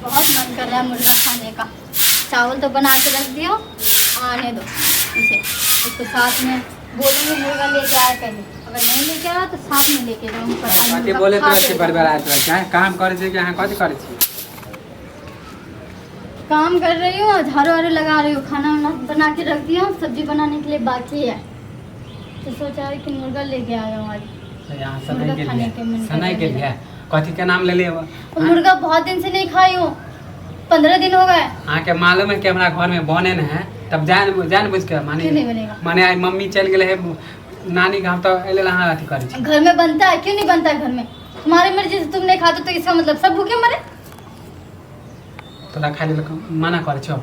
बहुत मन कर रहा है मुर्गा खाने का। चावल तो बना के रख दियो, आने दो इसे, उसको साथ में बोलूँगी मुर्गा लेके आया पहले, अगर नहीं लेके आया तो साथ में लेके जाऊँगी। बोले काम करे काम कर रही हूँ, झाड़ू वाड़ू लगा रही हूँ, खाना वाना बना के रख दिया, सब्जी बनाने के लिए बाकी है, तो सोचा है कि मुर्गा लेके आया हूँ आज। सनाई के लिए कथी के नाम ले लिए? मुर्गा बहुत दिन से नहीं खाई हूँ, 15 दिन हो गए। आके मालूम है कि हमारा घर में बने न है, तब जान बुझ के माने नहीं बनेगा। माने आज मम्मी चल गए है नानी गाँव, तो अथी करे घर में बनता है, क्यों नहीं बनता है घर में? तुम्हारी मर्जी से तुम नहीं खाते तो इसका मतलब सब भूखे मरे? तोरा खाली मना करे छो,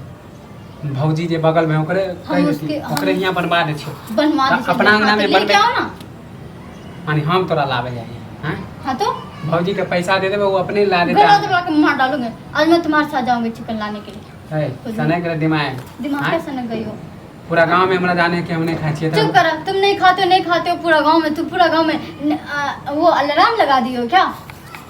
भौजी जे बगल में ओकरे यहाँ बनवा दे छो, बनवा दे अपना अंगना में बनवे ना, माने हम तोरा लावे जाइए। हां हां तो भौजी के पैसा दे देबे, वो अपने ला देता है। घर तो मार डालूंगे, आज मैं तुम्हारे साथ जाऊंगी चिकन लाने के लिए। सने के दिमाग कैसे न गई हो? पूरा गांव में हमरा जाने के हमने खाई छिए। चुप करो, तुम नहीं खाते हो पूरा गांव में, तुम पूरा गांव में वो अलार्म लगा दियो क्या?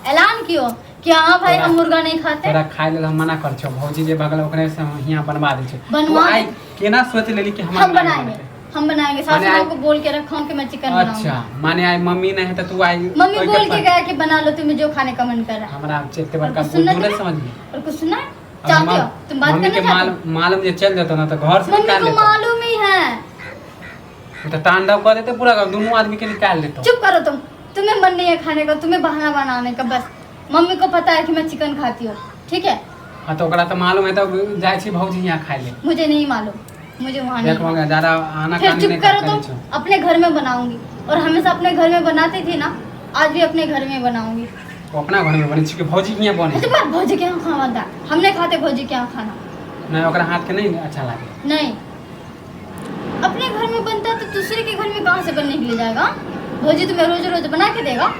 ऐलान कियो कि हां भाई हम मुर्गा नहीं खाते। तोरा खाए ले हम मना कर छो, भौजी जे बगल ओकरे से यहां बनवा दे छो। बनवा आई केना सोच लेली कि हम बनाएंगे सासू मां को बोल के रखूं कि मैं चिकन बनाऊंगी। अच्छा माने आई मम्मी नहीं है तो तू आई मम्मी बोल के गया कि बना लो, तुम्हें जो खाने का मन कर रहा है। हमरा चेते बड़का बुद्धू समझ ली और कुछ सुनना है चाहते हो तुम? बात करना चाहते हो? मालूम जे चल जातो ना तो घर से निकाल लेतो। मालूम ही है, तो तांडव कर देते पूरा दोनों आदमी के निकाल लेतो। चुप करो तुम, तुम्हें मन नहीं है खाने का, तुम्हें बहाना बनाने का बस। मम्मी को पता है कि मैं चिकन खाती हूँ, ठीक है? हां तो ओकरा तो मालूम है, तो जाय छी भौजी यहां खाए ले। मुझे नहीं मालूम, मुझे वहां नहीं देखोगे ज्यादा आना कानी नहीं करो। तुम अपने घर में बनाऊंगी, और हमेशा अपने घर में बनाती थी ना, आज भी अपने घर में बनाऊंगी। वो अपना घर में बनी छी कि भौजी के यहां बने? तुम्हारे भौजी के यहां खाना हम नहीं खाते, भौजी के यहां खाना नहीं, ओकरा हाथ के नहीं अच्छा लागे। नहीं, अपने घर में बनता तो दूसरे के घर में कहां से बनने के लिए जाएगा? भौजी तुम्हें रोज रोज बना के देगा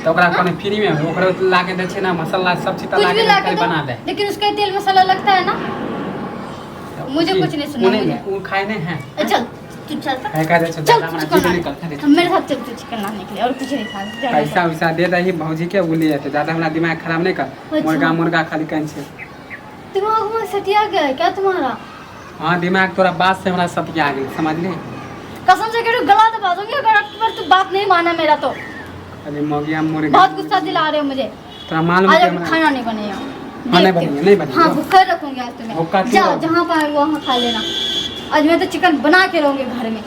तो ओकरा कोने फ्री में ओकरा लाके दे छै ना, मसाला सब चीज लाके बना दे, लेकिन उसका तेल मसाला लगता है ना। मुझे कुछ नहीं सुनना, वो खाए नहीं है। चल तू चल, है का दे चल मेरे साथ चल तू चिकन लाने के लिए, और कुछ नहीं खा। पैसा वैसा दे दही भौजी के, वो ले जाते, ज्यादा हमरा दिमाग खराब नहीं कर। मुर्गा खाली कहीं से दिमाग में सटिया गया है क्या तुम्हारा? हां दिमाग तोरा बात से हमरा सटिया गई, समझ ले। कसम से कह रही हूं, गला दबा दूंगी अगर पर तू बात नहीं माना मेरा तो। अरे मोगिया मुर्गा बहुत गुस्सा दिला रहे हो मुझे। तोरा मालूम है आज खाना नहीं बनेगा। नहीं बनेगा। हाँ भूखा रखूंगी आज तुम्हें, जाओ जहाँ पाए वहाँ खा लेना। आज मैं तो चिकन बना के रहूंगी घर में।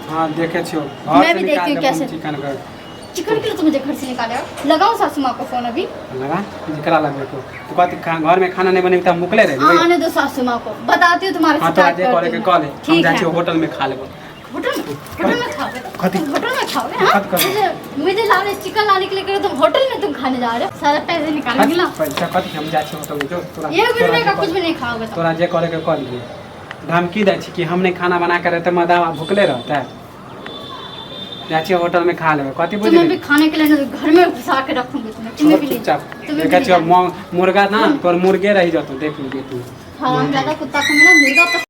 हाँ देखे छियो, मैं भी देखती हूँ कैसे चिकन के लिए तो मुझे घर से निकाले। लगाओ सासू माँ को फोन अभी, लगा जिकरा लगे तो कहती घर में खाना नहीं बने तो मुकले रहे। आने दो सासू माँ को, बताती हूँ तुम्हारे साथ। हां तो आज करे के कॉल है, हम जाए होटल में खा लेबो। होटल में खाओगे? मुझे लाने चिकन लाने के लिए कह रहे तुम होटल में तुम खाने जा रहे हो, सारा पैसे निकालेंगे ना। पैसा कथी हम जाए होटल में, जो तोरा ये बिरने का कुछ भी नहीं खाओगे। तोरा जे करे के कॉल लिए धमकी दे छी कि हम नहीं खाना बना के रहते, मदावा भूखले रहता है, जाए होटल में खा लेबे। कथी बुझले? तुम्हें भी खाने के लिए घर में घुसा के रखूंगी तुम्हें भी। देखा छियो मुर्गा ना तोर मुर्गे रह जातो, देख लीजिए तू। हां ज्यादा कुत्ता खाना मुर्गा